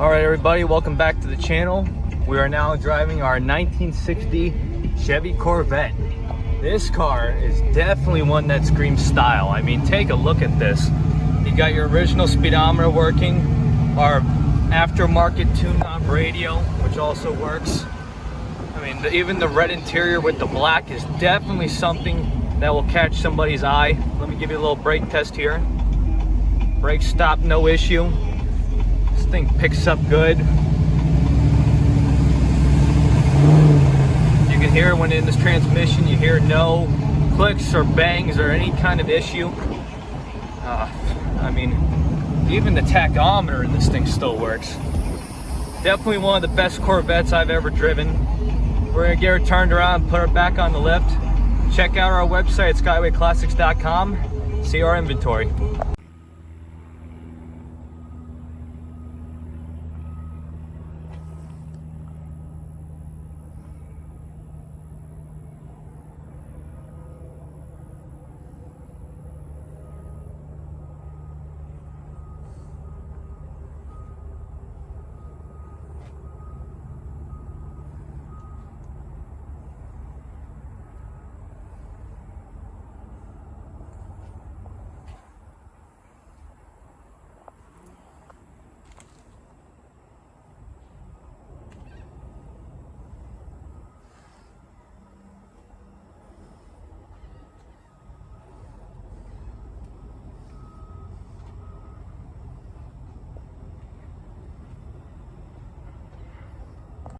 All right, everybody, welcome back to the channel. We are now driving our 1960 Chevy Corvette. This car is definitely one that screams style. I mean, take a look at this. You got your original speedometer working, our aftermarket tune-knob radio, which also works. I mean, even the red interior with the black is definitely something that will catch somebody's eye. Let me give you a little brake test here. Brake stop, no issue. This thing picks up good. You can hear when in this transmission, you hear no clicks or bangs or any kind of issue. I mean, even the tachometer in this thing still works. Definitely one of the best Corvettes I've ever driven. We're gonna get her turned around and put her back on the lift. Check out our website at skywayclassics.com. See our inventory.